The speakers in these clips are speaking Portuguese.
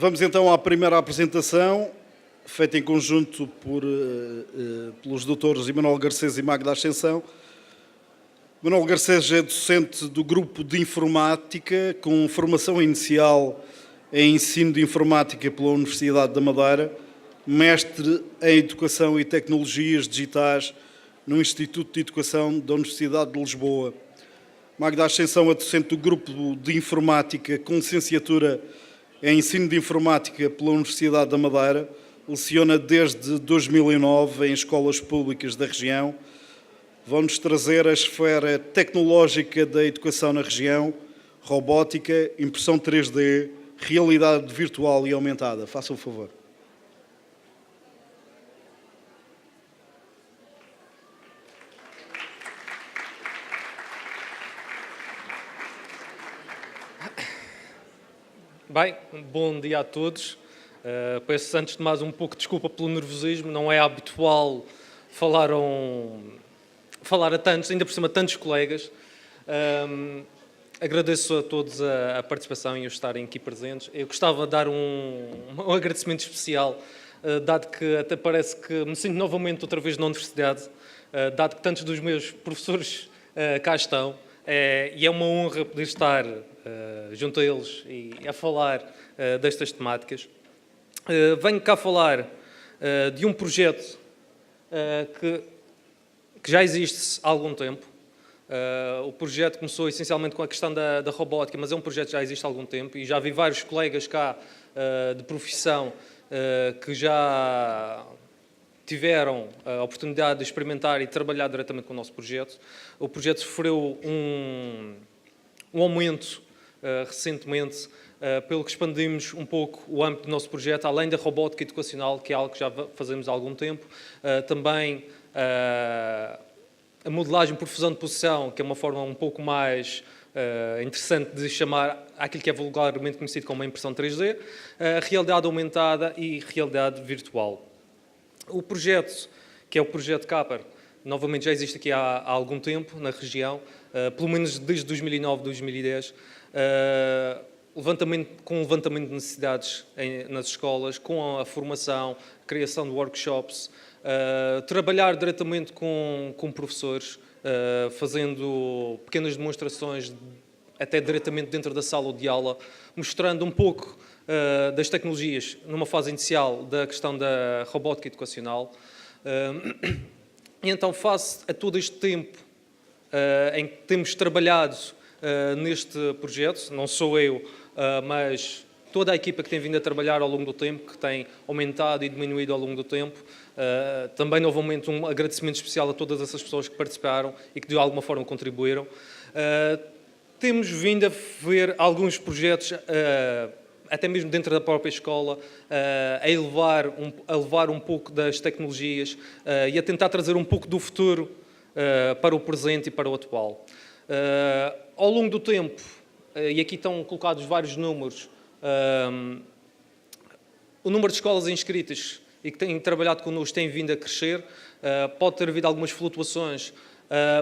Vamos então à primeira apresentação, feita em conjunto pelos doutores Emanuel Garcês e Magda Ascensão. Emanuel Garcês é docente do Grupo de Informática, com formação inicial em Ensino de Informática pela Universidade da Madeira, mestre em Educação e Tecnologias Digitais no Instituto de Educação da Universidade de Lisboa. Magda Ascensão é docente do Grupo de Informática com licenciatura em Ensino de Informática pela Universidade da Madeira, leciona desde 2009 em escolas públicas da região. Vão-nos trazer a esfera tecnológica da educação na região, robótica, impressão 3D, realidade virtual e aumentada. Façam o favor. Bem, bom dia a todos. Peço antes de mais um pouco de desculpa pelo nervosismo, não é habitual falar a tantos, ainda por cima tantos colegas. Agradeço a todos a participação e o estarem aqui presentes. Eu gostava de dar um agradecimento especial, dado que até parece que me sinto novamente outra vez na universidade, dado que tantos dos meus professores cá estão. E é uma honra poder estar junto a eles e a falar destas temáticas. Venho cá falar de um projeto que já existe há algum tempo. O projeto começou essencialmente com a questão da robótica, mas é um projeto que já existe há algum tempo e já vi vários colegas cá de profissão que já tiveram a oportunidade de experimentar e trabalhar diretamente com o nosso projeto. O projeto sofreu um aumento recentemente, pelo que expandimos um pouco o âmbito do nosso projeto, além da robótica educacional, que é algo que já fazemos há algum tempo, também a modelagem por fusão de posição, que é uma forma um pouco mais interessante de chamar aquilo que é vulgarmente conhecido como a impressão 3D, realidade aumentada e realidade virtual. O projeto, que é o projeto CAPER, novamente já existe aqui há algum tempo na região, pelo menos desde 2009, 2010, com o levantamento de necessidades nas escolas, com a formação, criação de workshops, trabalhar diretamente com professores, fazendo pequenas demonstrações, até diretamente dentro da sala de aula, mostrando um pouco das tecnologias, numa fase inicial da questão da robótica educacional. E então, face a todo este tempo em que temos trabalhado neste projeto, não sou eu, mas toda a equipa que tem vindo a trabalhar ao longo do tempo, que tem aumentado e diminuído ao longo do tempo, também novamente um agradecimento especial a todas essas pessoas que participaram e que de alguma forma contribuíram. Temos vindo a ver alguns projetos, até mesmo dentro da própria escola, a levar um pouco das tecnologias e a tentar trazer um pouco do futuro para o presente e para o atual. Ao longo do tempo, e aqui estão colocados vários números, o número de escolas inscritas e que têm trabalhado connosco tem vindo a crescer, pode ter havido algumas flutuações,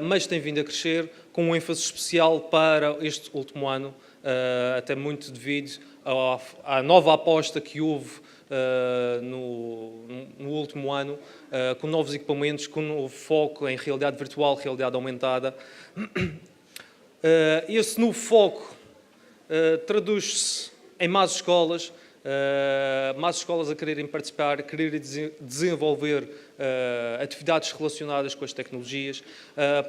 mas tem vindo a crescer, com um ênfase especial para este último ano, até muito devido à nova aposta que houve no último ano, com novos equipamentos, com um novo foco em realidade virtual, realidade aumentada. Esse novo foco traduz-se em mais escolas a quererem participar, a quererem desenvolver atividades relacionadas com as tecnologias.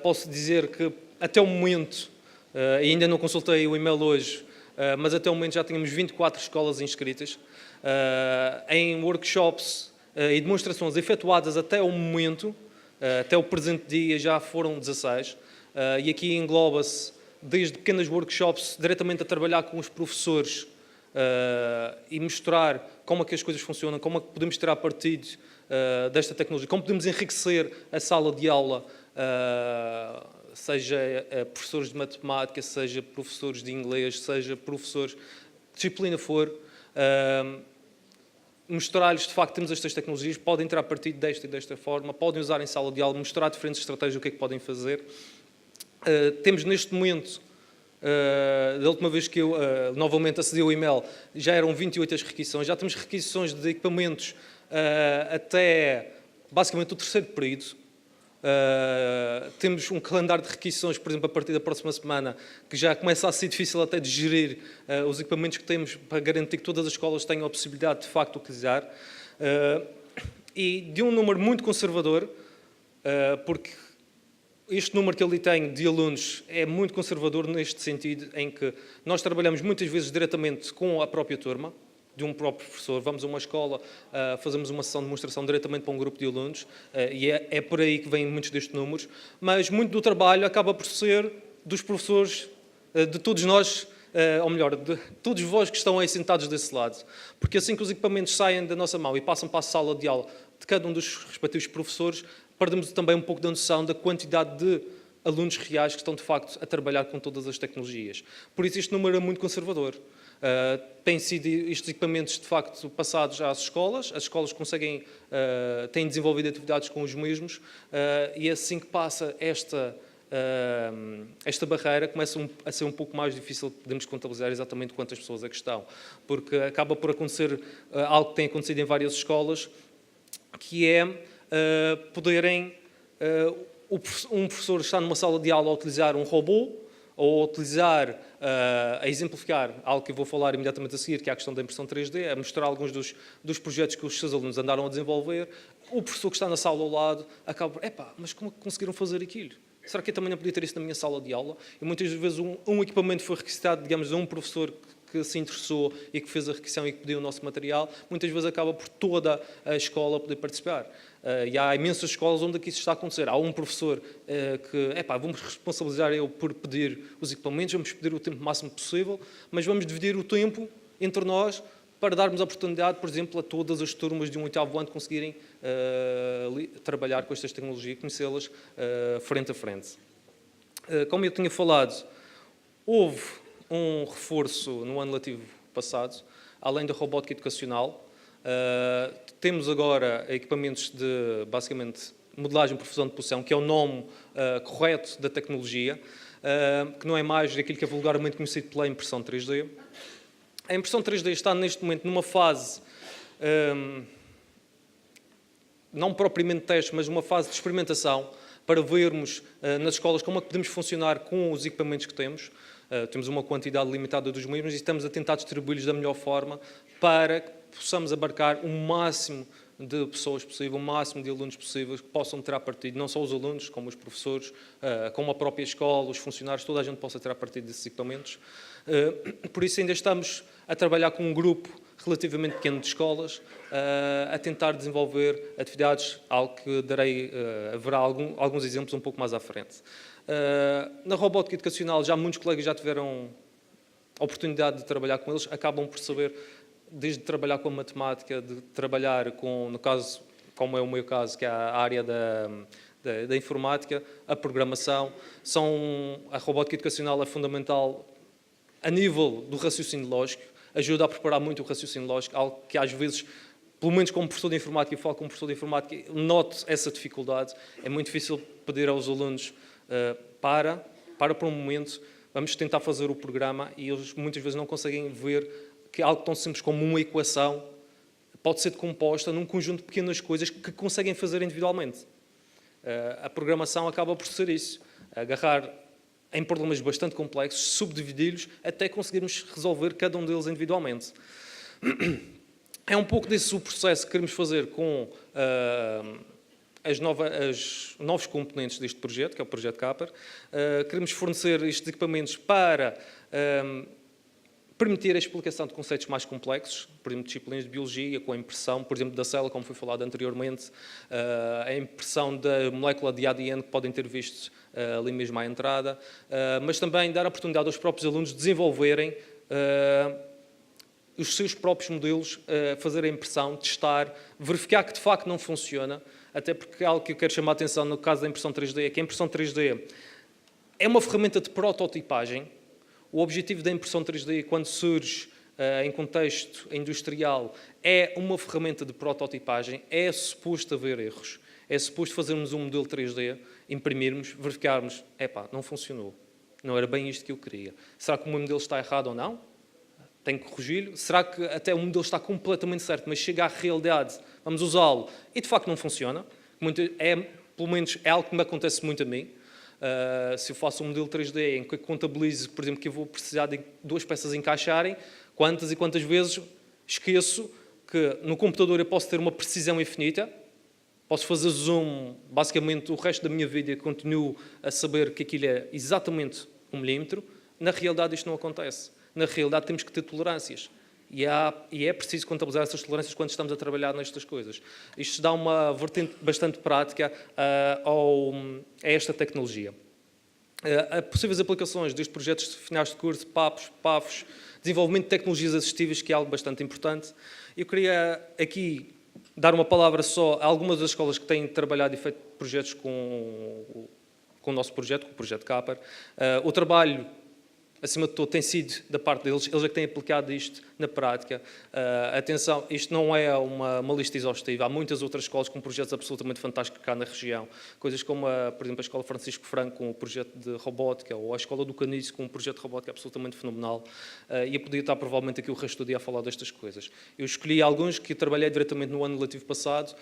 Posso dizer que, até o momento, ainda não consultei o e-mail hoje, mas até o momento já tínhamos 24 escolas inscritas. Em workshops e demonstrações efetuadas até o momento, até o presente dia, já foram 16. E aqui engloba-se desde pequenas workshops diretamente a trabalhar com os professores e mostrar como é que as coisas funcionam, como é que podemos tirar partido desta tecnologia, como podemos enriquecer a sala de aula, seja professores de matemática, seja professores de inglês, seja professores de disciplina for, mostrar-lhes de facto que temos estas tecnologias, podem tirar partido desta e desta forma, podem usar em sala de aula, mostrar diferentes estratégias, o que é que podem fazer. Temos neste momento Da última vez que eu novamente acedi ao e-mail, já eram 28 as requisições, já temos requisições de equipamentos até basicamente o terceiro período. Temos um calendário de requisições, por exemplo, a partir da próxima semana, que já começa a ser difícil até de gerir os equipamentos que temos para garantir que todas as escolas tenham a possibilidade de facto de utilizar. E de um número muito conservador, porque este número que eu ali tenho de alunos é muito conservador neste sentido, em que nós trabalhamos muitas vezes diretamente com a própria turma, de um próprio professor. Vamos a uma escola, fazemos uma sessão de demonstração diretamente para um grupo de alunos, e é por aí que vêm muitos destes números, mas muito do trabalho acaba por ser dos professores, de todos nós, ou melhor, de todos vós que estão aí sentados desse lado. Porque assim que os equipamentos saem da nossa mão e passam para a sala de aula de cada um dos respectivos professores, perdemos também um pouco da noção da quantidade de alunos reais que estão, de facto, a trabalhar com todas as tecnologias. Por isso, este número é muito conservador. Têm sido estes equipamentos, de facto, passados às escolas. As escolas têm desenvolvido atividades com os mesmos, e assim que passa esta barreira, começa a ser um pouco mais difícil de podermos contabilizar exatamente quantas pessoas é que estão. Porque acaba por acontecer algo que tem acontecido em várias escolas, que é poderem um professor estar numa sala de aula a utilizar um robô ou a utilizar, a exemplificar algo que eu vou falar imediatamente a seguir, que é a questão da impressão 3D, a mostrar alguns dos projetos que os seus alunos andaram a desenvolver. O professor que está na sala ao lado acaba por, mas como é que conseguiram fazer aquilo? Será que eu também não podia ter isso na minha sala de aula? E muitas vezes um equipamento foi requisitado, digamos, a um professor que se interessou e que fez a requisição e que pediu o nosso material, muitas vezes acaba por toda a escola poder participar. E há imensas escolas onde aqui isso está a acontecer. Há um professor que, vamos responsabilizar eu por pedir os equipamentos, vamos pedir o tempo máximo possível, mas vamos dividir o tempo entre nós para darmos a oportunidade, por exemplo, a todas as turmas de um oitavo ano de conseguirem trabalhar com estas tecnologias, conhecê-las frente a frente. Como eu tinha falado, houve um reforço no ano letivo passado, além da robótica educacional. Temos agora equipamentos de, basicamente, modelagem por fusão de posição, que é o nome correto da tecnologia, que não é mais aquilo que é vulgarmente conhecido pela impressão 3D. A impressão 3D está, neste momento, numa fase, não propriamente teste, mas uma fase de experimentação, para vermos nas escolas como é que podemos funcionar com os equipamentos que temos. Temos uma quantidade limitada dos mesmos e estamos a tentar distribuí-los da melhor forma para que possamos abarcar o máximo de pessoas possível, o máximo de alunos possíveis que possam tirar partido, não só os alunos, como os professores, como a própria escola, os funcionários, toda a gente possa tirar partido desses equipamentos. Por isso ainda estamos a trabalhar com um grupo relativamente pequeno de escolas, a tentar desenvolver atividades, algo que haverá alguns exemplos um pouco mais à frente. Na robótica educacional, já muitos colegas já tiveram a oportunidade de trabalhar com eles, acabam por saber, desde trabalhar com a matemática, de trabalhar com, no caso, como é o meu caso, que é a área da informática, a programação. A robótica educacional é fundamental a nível do raciocínio lógico, ajuda a preparar muito o raciocínio lógico, algo que às vezes, pelo menos como professor de informática, eu falo como professor de informática, noto essa dificuldade. É muito difícil pedir aos alunos para por um momento, vamos tentar fazer o programa, e eles muitas vezes não conseguem ver que algo tão simples como uma equação pode ser decomposta num conjunto de pequenas coisas que conseguem fazer individualmente. A programação acaba por ser isso, agarrar em problemas bastante complexos, subdividi-los até conseguirmos resolver cada um deles individualmente. É um pouco desse o processo que queremos fazer com os novos componentes deste projeto, que é o projeto Kapper. Queremos fornecer estes equipamentos para permitir a explicação de conceitos mais complexos, por exemplo, disciplinas de biologia, com a impressão, por exemplo, da célula, como foi falado anteriormente, a impressão da molécula de ADN que podem ter visto ali mesmo à entrada, mas também dar a oportunidade aos próprios alunos de desenvolverem os seus próprios modelos, fazer a impressão, testar, verificar que de facto não funciona, até porque algo que eu quero chamar a atenção no caso da impressão 3D é que a impressão 3D é uma ferramenta de prototipagem. O objetivo da impressão 3D, quando surge em contexto industrial, é uma ferramenta de prototipagem, é suposto haver erros, é suposto fazermos um modelo 3D, imprimirmos, verificarmos, não funcionou. não era bem isto que eu queria. Será que o meu modelo está errado ou não? Tenho que corrigi-lo. Será que até o modelo está completamente certo, mas chega à realidade, vamos usá-lo, e de facto não funciona? Pelo menos é algo que me acontece muito a mim. Se eu faço um modelo 3D em que contabilizo, por exemplo, que eu vou precisar de 2 peças encaixarem, quantas e quantas vezes esqueço que no computador eu posso ter uma precisão infinita, posso fazer zoom basicamente o resto da minha vida e continuo a saber que aquilo é exatamente 1 milímetro. Na realidade isto não acontece. Na realidade temos que ter tolerâncias. E é preciso contabilizar essas tolerâncias quando estamos a trabalhar nestas coisas. Isto dá uma vertente bastante prática a esta tecnologia. Há possíveis aplicações desde projetos de finais de curso, PAFs, desenvolvimento de tecnologias assistivas, que é algo bastante importante. Eu queria aqui dar uma palavra só a algumas das escolas que têm trabalhado e feito projetos com o nosso projeto, com o projeto CAPER. O trabalho, acima de tudo, tem sido da parte deles, eles é que têm aplicado isto na prática. Atenção, isto não é uma lista exaustiva, há muitas outras escolas com projetos absolutamente fantásticos cá na região, coisas como, por exemplo, a Escola Francisco Franco com o projeto de robótica, ou a Escola do Caniço com um projeto de robótica absolutamente fenomenal, e eu podia estar provavelmente aqui o resto do dia a falar destas coisas. Eu escolhi alguns que trabalhei diretamente no ano letivo passado,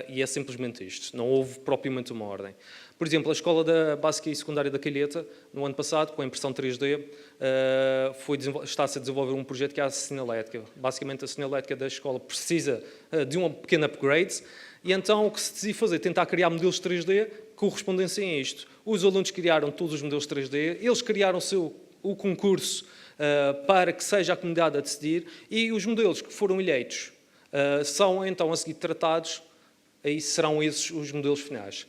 e é simplesmente isto, não houve propriamente uma ordem. Por exemplo, a Escola Básica e Secundária da Calheta, no ano passado, com a impressão 3D, está-se a desenvolver um projeto que é a sinalética. Basicamente, a sinalética da escola precisa de um pequeno upgrade, e então o que se decidiu fazer? Tentar criar modelos 3D que correspondessem a isto. Os alunos criaram todos os modelos 3D, eles criaram o concurso para que seja a comunidade a decidir, e os modelos que foram eleitos são então a seguir tratados. Aí serão esses os modelos finais.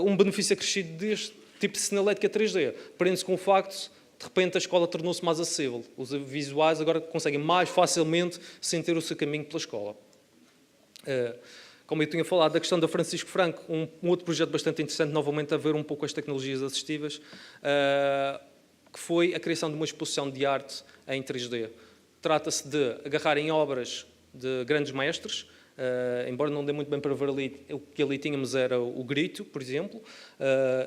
Um benefício acrescido deste tipo de sinalética 3D prende-se com o facto de repente a escola tornou-se mais acessível. Os visuais agora conseguem mais facilmente sentir o seu caminho pela escola. Como eu tinha falado da questão da Francisco Franco, um outro projeto bastante interessante, novamente a ver um pouco as tecnologias assistivas, que foi a criação de uma exposição de arte em 3D. Trata-se de agarrar em obras de grandes mestres. Embora não dê muito bem para ver ali, o que ali tínhamos era o Grito, por exemplo,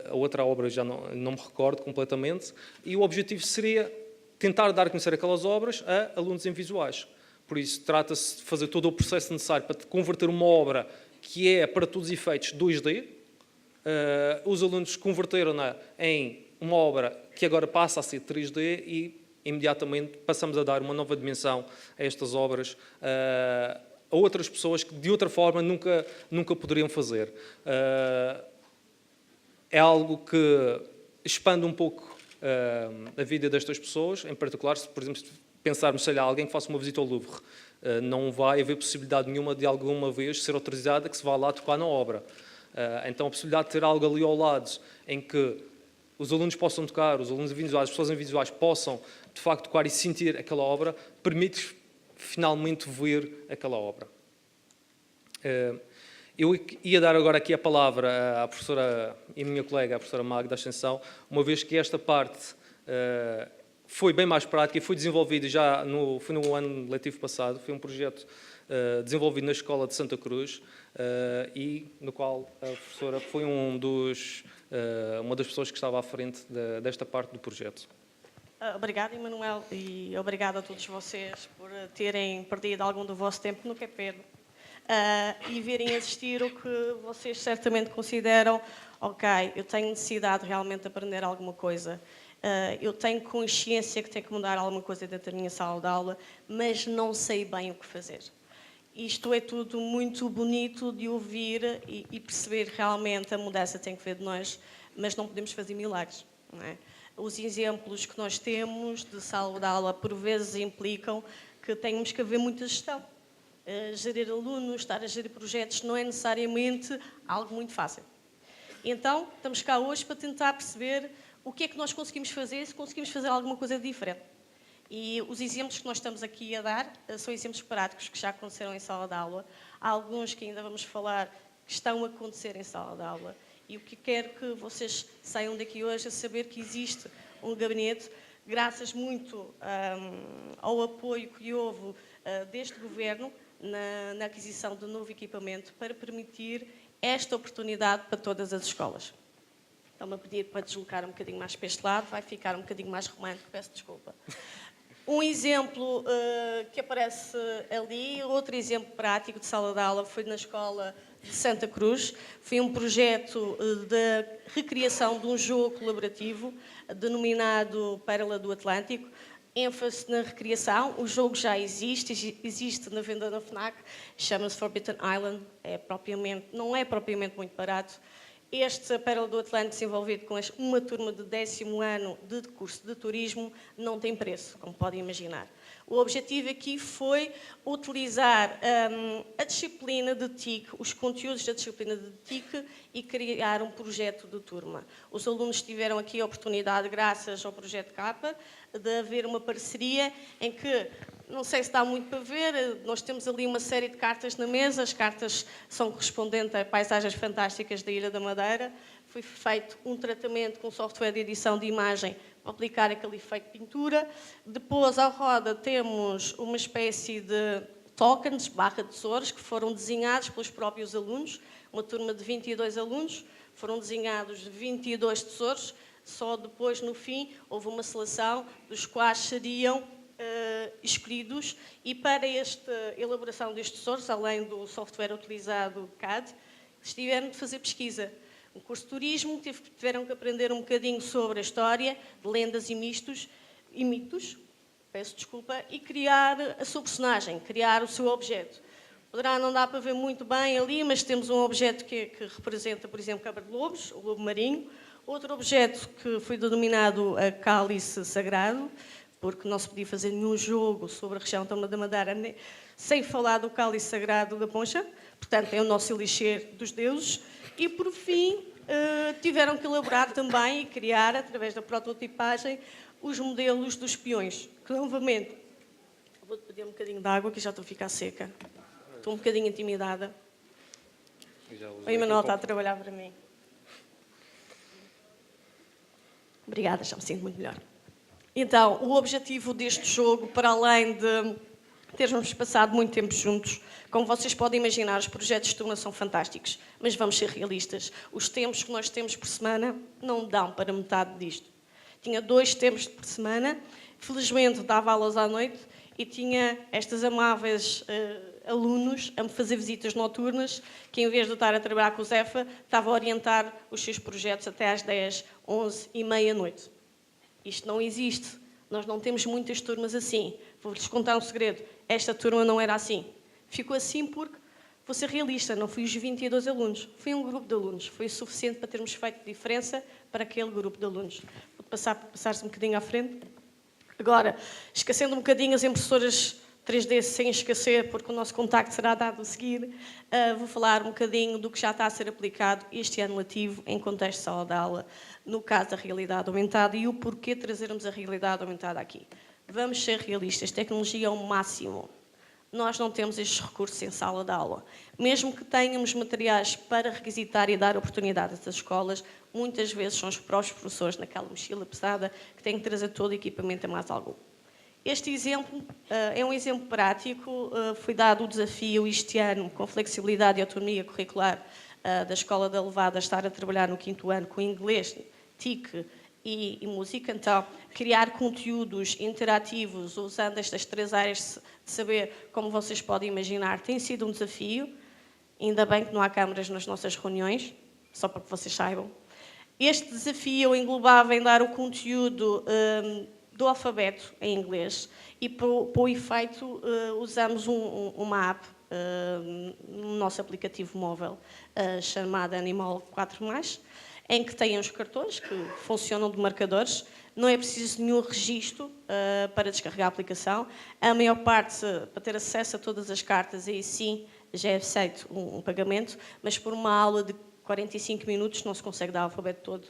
a outra obra já não me recordo completamente, e o objetivo seria tentar dar a conhecer aquelas obras a alunos em visuais. Por isso, trata-se de fazer todo o processo necessário para converter uma obra que é, para todos os efeitos, 2D. Os alunos converteram-na em uma obra que agora passa a ser 3D e, imediatamente, passamos a dar uma nova dimensão a estas obras, a outras pessoas que de outra forma nunca poderiam fazer. É algo que expande um pouco a vida destas pessoas, em particular, se, por exemplo, se pensarmos, sei lá, alguém que faça uma visita ao Louvre, não vai haver possibilidade nenhuma de alguma vez ser autorizada que se vá lá tocar na obra. Então a possibilidade de ter algo ali ao lado em que os alunos possam tocar, os alunos visuais, as pessoas visuais possam de facto tocar e sentir aquela obra, permite finalmente ver aquela obra. Eu ia dar agora aqui a palavra à professora e minha colega, a professora Magda Ascensão, uma vez que esta parte foi bem mais prática e foi desenvolvida já foi no ano letivo passado, foi um projeto desenvolvido na Escola de Santa Cruz e no qual a professora foi uma das pessoas que estava à frente desta parte do projeto. Obrigada, Emanuel, e obrigada a todos vocês por terem perdido algum do vosso tempo no QP e virem assistir o que vocês certamente consideram, ok, eu tenho necessidade realmente de aprender alguma coisa, eu tenho consciência que tenho que mudar alguma coisa dentro da minha sala de aula, mas não sei bem o que fazer. Isto é tudo muito bonito de ouvir e perceber realmente a mudança tem que vir de nós, mas não podemos fazer milagres, não é? Os exemplos que nós temos de sala de aula, por vezes, implicam que temos que haver muita gestão. Gerir alunos, estar a gerir projetos, não é necessariamente algo muito fácil. Então, estamos cá hoje para tentar perceber o que é que nós conseguimos fazer, se conseguimos fazer alguma coisa diferente. E os exemplos que nós estamos aqui a dar são exemplos práticos que já aconteceram em sala de aula. Há alguns que ainda vamos falar que estão a acontecer em sala de aula. E o que quero que vocês saiam daqui hoje é saber que existe um gabinete, graças muito ao apoio que houve deste Governo na aquisição de novo equipamento para permitir esta oportunidade para todas as escolas. Estão-me a pedir para deslocar um bocadinho mais para este lado, vai ficar um bocadinho mais romântico, peço desculpa. Um exemplo que aparece ali, outro exemplo prático de sala de aula, foi na escola de Santa Cruz. Foi um projeto de recriação de um jogo colaborativo denominado Pérola do Atlântico. ênfase na recriação. O jogo já existe na venda na FNAC, chama-se Forbidden Island, não é propriamente muito barato. Este Pérola do Atlântico, desenvolvido com uma turma de 10º ano de curso de turismo, não tem preço, como podem imaginar. O objetivo aqui foi utilizar a disciplina de TIC, os conteúdos da disciplina de TIC e criar um projeto de turma. Os alunos tiveram aqui a oportunidade, graças ao projeto CAPA, de haver uma parceria em que, não sei se dá muito para ver, nós temos ali uma série de cartas na mesa, as cartas são correspondentes a paisagens fantásticas da Ilha da Madeira. Foi feito um tratamento com software de edição de imagem para aplicar aquele efeito de pintura. Depois, à roda, temos uma espécie de tokens, /tesouros, que foram desenhados pelos próprios alunos. Uma turma de 22 alunos, foram desenhados 22 tesouros. Só depois, no fim, houve uma seleção dos quais seriam escolhidos, e para esta elaboração destes tesouros, além do software utilizado CAD, tiveram de fazer pesquisa. No curso de turismo tiveram que aprender um bocadinho sobre a história, de lendas e mitos, e criar a sua personagem, criar o seu objeto. Poderá não dar para ver muito bem ali, mas temos um objeto que representa, por exemplo, cabra de lobos, o lobo marinho. Outro objeto que foi denominado a cálice sagrado, porque não se podia fazer nenhum jogo sobre a região da Madeira sem falar do cálice sagrado da Poncha, portanto é o nosso elixir dos deuses. E por fim tiveram que elaborar também e criar, através da prototipagem, os modelos dos peões, que novamente, vou-te pedir um bocadinho de água que já estou a ficar seca, estou um bocadinho intimidada. O Emanuel está a trabalhar para mim. Obrigada, já me sinto muito melhor. Então, o objetivo deste jogo, para além de termos passado muito tempo juntos, como vocês podem imaginar, os projetos de turma são fantásticos, mas vamos ser realistas. Os tempos que nós temos por semana não dão para metade disto. Tinha 2 tempos por semana, felizmente dava aulas à noite e tinha estas amáveis alunos a me fazer visitas noturnas, que em vez de estar a trabalhar com o Zefa, estava a orientar os seus projetos até às 10, 11 e meia-noite. Isto não existe. Nós não temos muitas turmas assim. Vou-lhes contar um segredo. Esta turma não era assim. Ficou assim porque, vou ser realista, não fui os 22 alunos. Foi um grupo de alunos. Foi o suficiente para termos feito diferença para aquele grupo de alunos. Vou passar-se um bocadinho à frente. Agora, esquecendo um bocadinho as impressoras 3D, sem esquecer, porque o nosso contacto será dado a seguir, vou falar um bocadinho do que já está a ser aplicado este ano letivo em contexto de sala de aula, no caso da realidade aumentada, e o porquê trazermos a realidade aumentada aqui. Vamos ser realistas, tecnologia é o máximo. Nós não temos estes recursos em sala de aula. Mesmo que tenhamos materiais para requisitar e dar oportunidades às escolas, muitas vezes são os próprios professores, naquela mochila pesada, que têm que trazer todo o equipamento a mais algum. Este exemplo é um exemplo prático. Foi dado o desafio este ano, com flexibilidade e autonomia curricular da Escola da Levada, estar a trabalhar no 5º ano com inglês, TIC e música. Então, criar conteúdos interativos usando estas 3 áreas de saber, como vocês podem imaginar, tem sido um desafio. Ainda bem que não há câmaras nas nossas reuniões, só para que vocês saibam. Este desafio englobava em dar o conteúdo do alfabeto em inglês, e para o efeito usamos uma app no nosso aplicativo móvel chamada Animal 4+, em que têm os cartões que funcionam de marcadores. Não é preciso nenhum registro para descarregar a aplicação. A maior parte, para ter acesso a todas as cartas, aí sim já é aceito um pagamento, mas por uma aula de 45 minutos não se consegue dar o alfabeto todo.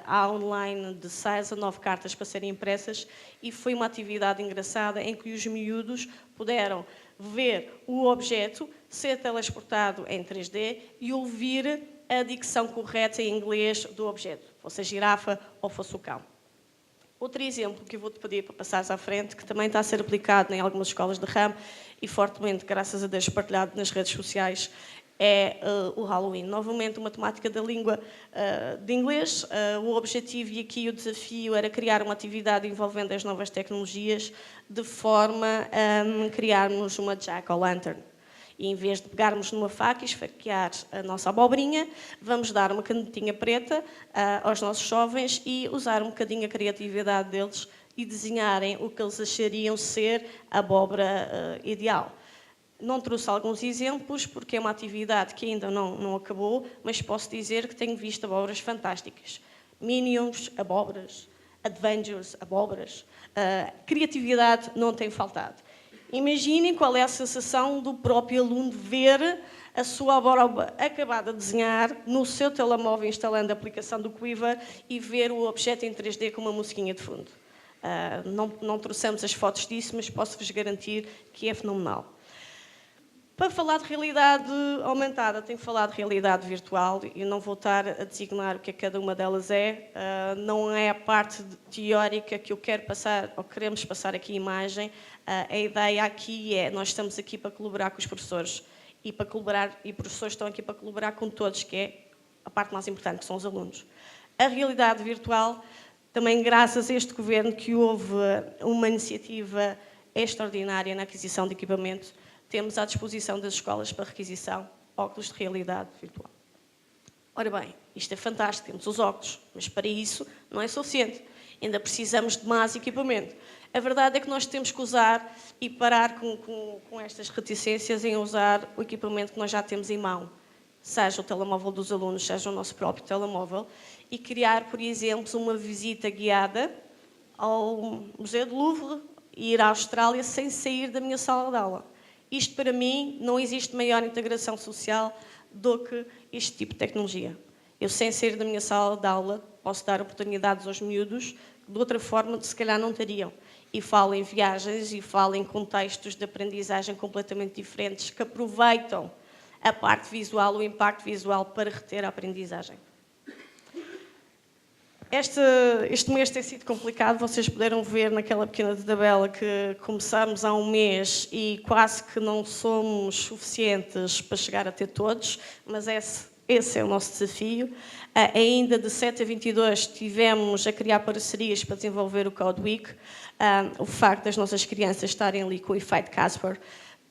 Há online de 6 a 9 cartas para serem impressas, e foi uma atividade engraçada em que os miúdos puderam ver o objeto, ser telesportado em 3D e ouvir a dicção correta em inglês do objeto, fosse a girafa ou fosse o cão. Outro exemplo que eu vou-te pedir para passares à frente, que também está a ser aplicado em algumas escolas de ramo e fortemente, graças a Deus, partilhado nas redes sociais, é o Halloween. Novamente, uma temática da língua de inglês. O objetivo e aqui o desafio era criar uma atividade envolvendo as novas tecnologias de forma a criarmos uma Jack-o'-lantern. E em vez de pegarmos numa faca e esfaquear a nossa abobrinha, vamos dar uma canetinha preta aos nossos jovens e usar um bocadinho a criatividade deles e desenharem o que eles achariam ser a abóbora ideal. Não trouxe alguns exemplos, porque é uma atividade que ainda não acabou, mas posso dizer que tenho visto abóboras fantásticas. Minions, abóboras, Avengers, abóboras. Criatividade não tem faltado. Imaginem qual é a sensação do próprio aluno ver a sua abóbora acabada de desenhar no seu telemóvel, instalando a aplicação do Quiver e ver o objeto em 3D com uma musiquinha de fundo. Não trouxemos as fotos disso, mas posso-vos garantir que é fenomenal. Para falar de realidade aumentada, tenho que falar de realidade virtual e não vou estar a designar o que cada uma delas é. Não é a parte teórica que eu quero passar, ou queremos passar aqui a imagem. A ideia aqui é, nós estamos aqui para colaborar com os professores e professores estão aqui para colaborar com todos, que é a parte mais importante, que são os alunos. A realidade virtual, também graças a este governo que houve uma iniciativa extraordinária na aquisição de equipamento, temos à disposição das escolas para requisição óculos de realidade virtual. Ora bem, isto é fantástico, temos os óculos, mas para isso não é suficiente. Ainda precisamos de mais equipamento. A verdade é que nós temos que usar e parar com estas reticências em usar o equipamento que nós já temos em mão, seja o telemóvel dos alunos, seja o nosso próprio telemóvel, e criar, por exemplo, uma visita guiada ao Museu do Louvre e ir à Austrália sem sair da minha sala de aula. Isto, para mim, não existe maior integração social do que este tipo de tecnologia. Eu, sem sair da minha sala de aula, posso dar oportunidades aos miúdos que, de outra forma, se calhar não teriam. E falo em viagens e falo em contextos de aprendizagem completamente diferentes que aproveitam a parte visual, o impacto visual, para reter a aprendizagem. Este mês tem sido complicado, vocês puderam ver naquela pequena tabela que começámos há um mês e quase que não somos suficientes para chegar a ter todos, mas esse é o nosso desafio. Ainda de 7 a 22 tivemos a criar parcerias para desenvolver o Code Week. O facto das nossas crianças estarem ali com o efeito Casper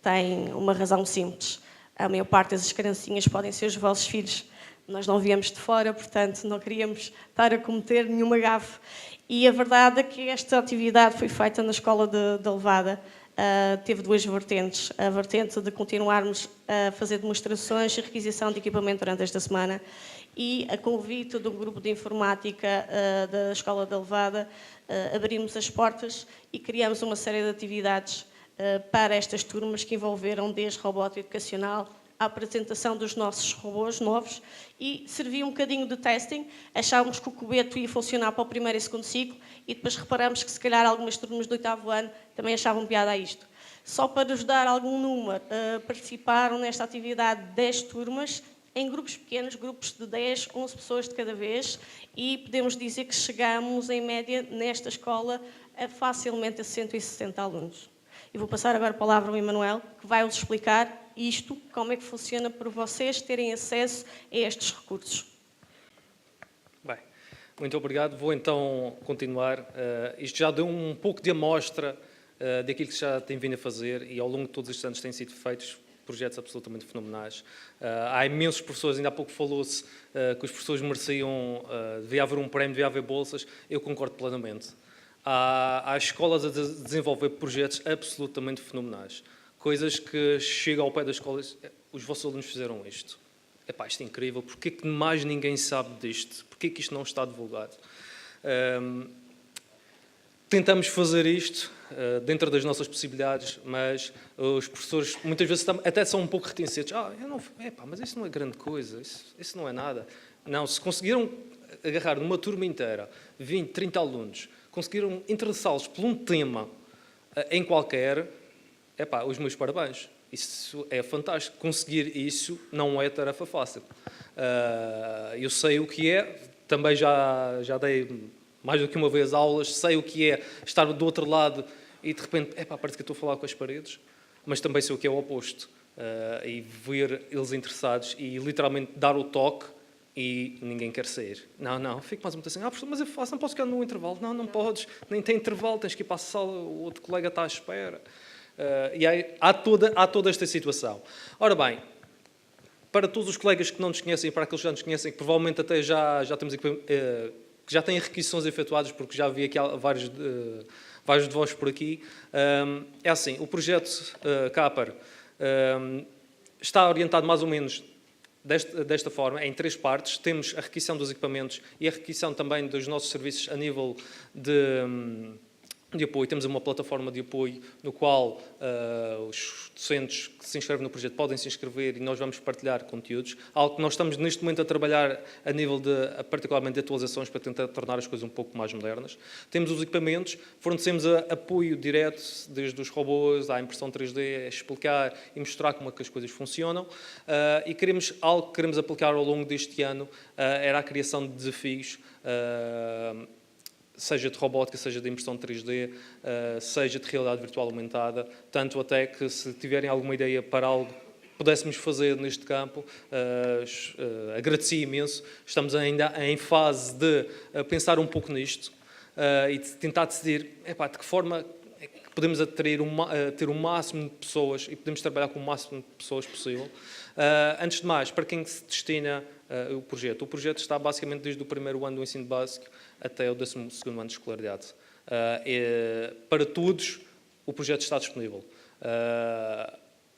tem uma razão simples. A maior parte das criancinhas podem ser os vossos filhos. Nós não viemos de fora, portanto, não queríamos estar a cometer nenhuma gafe. E a verdade é que esta atividade foi feita na Escola de Levada. Teve duas vertentes. A vertente de continuarmos a fazer demonstrações e requisição de equipamento durante esta semana e a convite do grupo de informática da Escola de Levada, abrimos as portas e criamos uma série de atividades para estas turmas que envolveram desde robótica educacional, a apresentação dos nossos robôs novos e serviu um bocadinho de testing. Achávamos que o cubeto ia funcionar para o primeiro e segundo ciclo e depois reparamos que se calhar algumas turmas do 8º ano também achavam piada a isto. Só para nos dar algum número, participaram nesta atividade 10 turmas em grupos pequenos, grupos de 10, 11 pessoas de cada vez e podemos dizer que chegamos em média nesta escola a facilmente a 160 alunos. Eu vou passar agora a palavra ao Emanuel, que vai-vos explicar isto, como é que funciona para vocês terem acesso a estes recursos. Bem, muito obrigado. Vou então continuar. Isto já deu um pouco de amostra daquilo que já tem vindo a fazer e ao longo de todos estes anos têm sido feitos projetos absolutamente fenomenais. Há imensos professores, ainda há pouco falou-se que os professores mereciam, devia haver um prémio, devia haver bolsas. Eu concordo plenamente. Há escolas a desenvolver projetos absolutamente fenomenais. Coisas que chegam ao pé das escolas, os vossos alunos fizeram isto. Epá, isto é incrível, porquê que mais ninguém sabe disto? Porquê que isto não está divulgado? Tentamos fazer isto dentro das nossas possibilidades, mas os professores muitas vezes até são um pouco reticentes. Mas isso não é grande coisa, isso não é nada. Não, se conseguiram agarrar numa turma inteira, 20, 30 alunos, conseguiram interessá-los por um tema em qualquer, os meus parabéns. Isso é fantástico. Conseguir isso não é tarefa fácil. Eu sei o que é, também já dei mais do que uma vez aulas, sei o que é estar do outro lado e de repente, parece que eu estou a falar com as paredes, mas também sei o que é o oposto. e ver eles interessados e literalmente dar o toque e ninguém quer sair. Não, fico mais um bocadinho assim, professor, mas eu faço, não posso ficar no intervalo. Não podes, nem tem intervalo, tens que ir para a sala, o outro colega está à espera. E aí, há toda esta situação. Ora bem, para todos os colegas que não nos conhecem, para aqueles que já nos conhecem, que provavelmente até já temos que já têm requisições efetuadas, porque já vi aqui vários de vós por aqui. É assim, o projeto CAPAR está orientado mais ou menos desta forma, em 3 partes. Temos a requisição dos equipamentos e a requisição também dos nossos serviços a nível de apoio. Temos uma plataforma de apoio no qual os docentes que se inscrevem no projeto podem se inscrever e nós vamos partilhar conteúdos. Algo que nós estamos neste momento a trabalhar a nível particularmente de atualizações para tentar tornar as coisas um pouco mais modernas. Temos os equipamentos, fornecemos apoio direto, desde os robôs à impressão 3D, a explicar e mostrar como é que as coisas funcionam. E algo que queremos aplicar ao longo deste ano era a criação de desafios, seja de robótica, seja de impressão 3D, seja de realidade virtual aumentada, tanto até que se tiverem alguma ideia para algo que pudéssemos fazer neste campo, agradecia imenso. Estamos ainda em fase de pensar um pouco nisto e de tentar decidir de que forma é que podemos ter o máximo de pessoas e podemos trabalhar com o máximo de pessoas possível. Antes de mais, para quem se destina o projeto? O projeto está basicamente desde o primeiro ano do ensino básico até o 12º ano de escolaridade. Para todos, o projeto está disponível.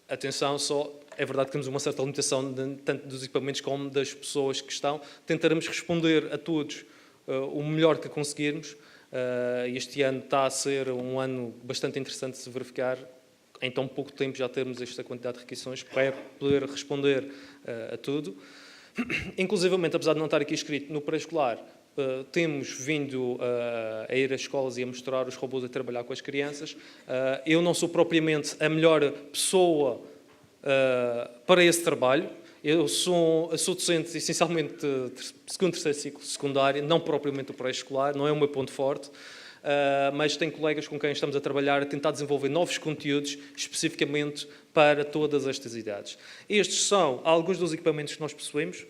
Atenção, é verdade que temos uma certa limitação tanto dos equipamentos como das pessoas que estão. Tentaremos responder a todos o melhor que conseguirmos. Este ano está a ser um ano bastante interessante de se verificar. Em tão pouco tempo já termos esta quantidade de requisições para poder responder a tudo. Inclusivamente, apesar de não estar aqui escrito, no pré-escolar, temos vindo a ir às escolas e a mostrar os robôs a trabalhar com as crianças. Eu não sou propriamente a melhor pessoa para esse trabalho. Eu sou docente, essencialmente, de segundo, terceiro ciclo secundário, não propriamente o pré-escolar, não é o meu ponto forte. Mas tenho colegas com quem estamos a trabalhar a tentar desenvolver novos conteúdos especificamente para todas estas idades. Estes são alguns dos equipamentos que nós possuímos.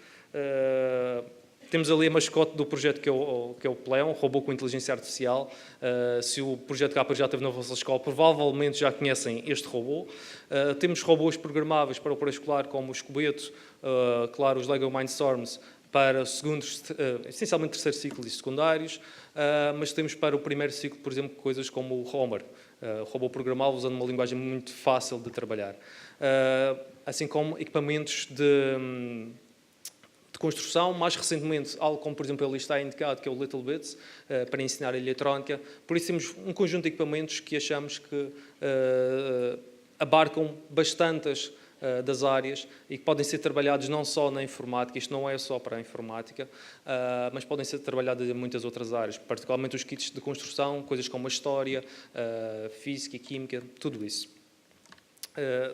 Temos ali a mascote do projeto que é o Pleon, um robô com inteligência artificial. Se o projeto CAPAR já esteve na vossa escola, provavelmente já conhecem este robô. Temos robôs programáveis para o pré-escolar, como o Escobeto, claro, os Lego Mindstorms, para essencialmente terceiro ciclo e secundários, mas temos para o primeiro ciclo, por exemplo, coisas como o Homer, robô programável usando uma linguagem muito fácil de trabalhar. Assim como equipamentos de construção, mais recentemente, algo como, por exemplo, ele está indicado, que é o Little Bits, para ensinar a eletrónica. Por isso temos um conjunto de equipamentos que achamos que abarcam bastantes das áreas e que podem ser trabalhados não só na informática, isto não é só para a informática, mas podem ser trabalhados em muitas outras áreas, particularmente os kits de construção, coisas como a história, física e química, tudo isso.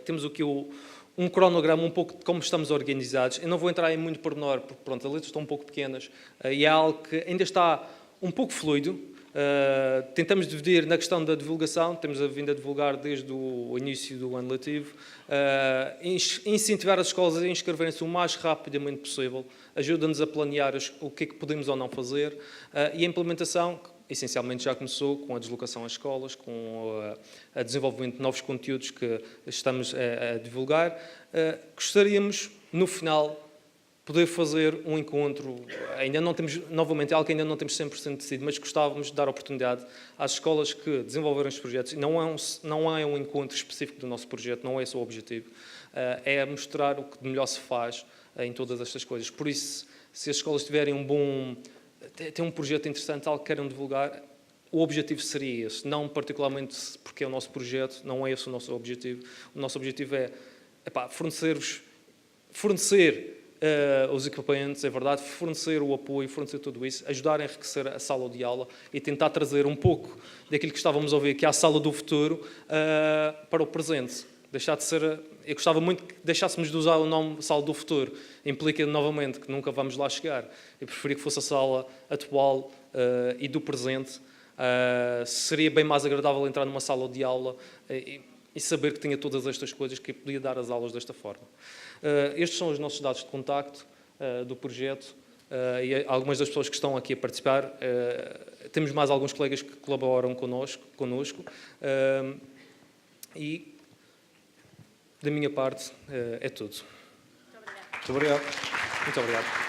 Temos aqui um cronograma um pouco de como estamos organizados. Eu não vou entrar em muito pormenor, porque pronto, as letras estão um pouco pequenas e é algo que ainda está um pouco fluido. Tentamos dividir na questão da divulgação, temos vindo a divulgar desde o início do ano letivo, incentivar as escolas a inscreverem-se o mais rapidamente possível, ajuda-nos a planear o que é que podemos ou não fazer, e a implementação, que essencialmente já começou com a deslocação às escolas, com o desenvolvimento de novos conteúdos que estamos a divulgar. Gostaríamos, no final, poder fazer um encontro, ainda não temos, novamente, é algo que ainda não temos 100% decidido, mas gostávamos de dar oportunidade às escolas que desenvolveram estes projetos. Não é um encontro específico do nosso projeto, não é esse o objetivo, é mostrar o que de melhor se faz em todas estas coisas. Por isso, se as escolas tiverem têm um projeto interessante, algo que queiram divulgar, o objetivo seria esse, não particularmente porque é o nosso projeto, não é esse o nosso objetivo. O nosso objetivo é fornecer os equipamentos, é verdade, fornecer o apoio, fornecer tudo isso, ajudar a enriquecer a sala de aula e tentar trazer um pouco daquilo que estávamos a ouvir, que é a sala do futuro, para o presente. Deixar de ser... Eu gostava muito que deixássemos de usar o nome sala do futuro. Implica, novamente, que nunca vamos lá chegar. Eu preferia que fosse a sala atual e do presente. Seria bem mais agradável entrar numa sala de aula e e saber que tinha todas estas coisas, que podia dar as aulas desta forma. Estes são os nossos dados de contacto do projeto e algumas das pessoas que estão aqui a participar. Temos mais alguns colegas que colaboram connosco e, da minha parte, é tudo. Muito obrigado. Muito obrigado.